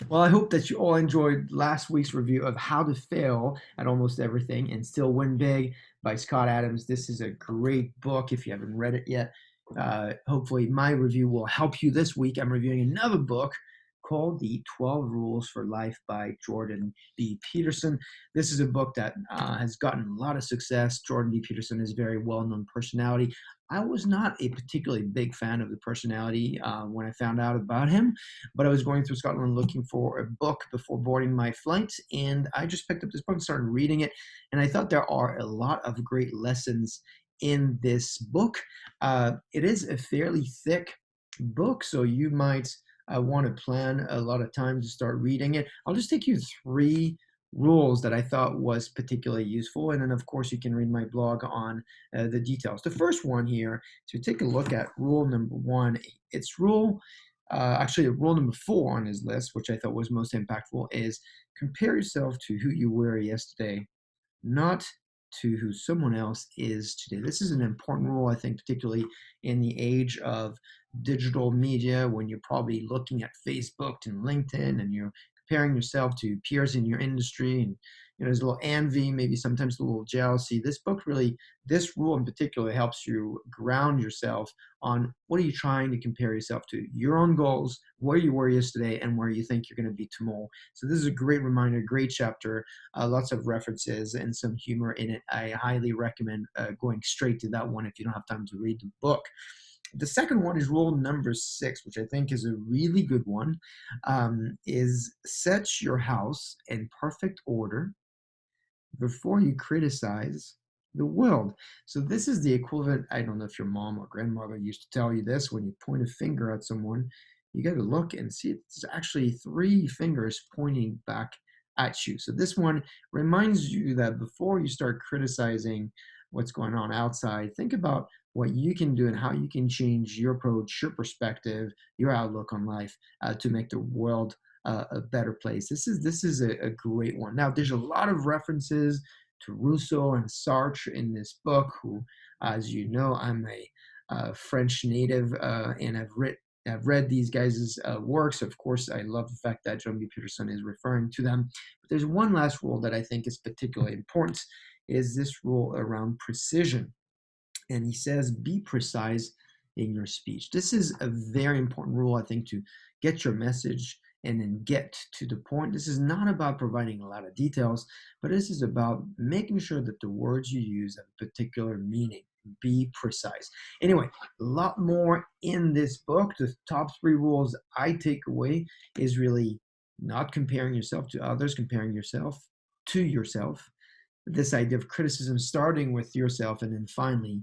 Well, I hope that you all enjoyed last week's review of How to Fail at Almost Everything and Still Win Big by Scott Adams. This is a great book if you haven't read it yet. Hopefully, my review will help you this week. I'm reviewing another book called The 12 Rules for Life by Jordan B. Peterson. This is a book that has gotten a lot of success. Jordan B. Peterson is a very well known personality. I was not a particularly big fan of the personality when I found out about him, but I was going through Scotland looking for a book before boarding my flight, and I just picked up this book and started reading it. And I thought there are a lot of great lessons in this book. It is a fairly thick book, so you might want to plan a lot of time to start reading it. I'll just take you three rules that I thought was particularly useful. And then, of course, you can read my blog on the details. The first one here, to take a look at rule number one, it's actually rule number four on his list, which I thought was most impactful, is compare yourself to who you were yesterday, not to who someone else is today. This is an important rule, I think, particularly in the age of digital media, when you're probably looking at Facebook and LinkedIn and you're comparing yourself to peers in your industry, and there's a little envy, maybe sometimes a little jealousy. This rule in particular helps you ground yourself on what are you trying to compare yourself to, your own goals, where you were yesterday and where you think you're going to be tomorrow. So this is a great reminder, great chapter, lots of references and some humor in it. I highly recommend going straight to that one if you don't have time to read the book. The second one is rule number six, which I think is a really good one, is set your house in perfect order before you criticize the world. So this is the equivalent. I don't know if your mom or grandmother used to tell you this: when you point a finger at someone, you got to look and see it's actually three fingers pointing back at you. So this one reminds you that before you start criticizing what's going on outside, think about what you can do and how you can change your approach, your perspective, your outlook on life to make the world a better place. This is a great one. Now, there's a lot of references to Rousseau and Sartre in this book. Who, as you know, I'm a French native, and I've read these guys' works. Of course, I love the fact that John B. Peterson is referring to them. But there's one last rule that I think is particularly important, is this rule around precision. And he says, be precise in your speech. This is a very important rule, I think, to get your message and then get to the point. This is not about providing a lot of details, but this is about making sure that the words you use have a particular meaning. Be precise. Anyway, a lot more in this book. The top three rules I take away is really not comparing yourself to others, comparing yourself to yourself. This idea of criticism starting with yourself, and then finally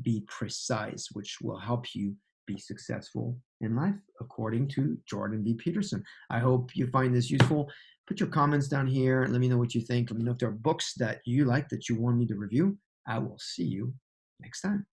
be precise, which will help you be successful in life, according to Jordan B. Peterson. I hope you find this useful. Put your comments down here. Let me know what you think. Let me know if there are books that you like that you want me to review. I will see you next time.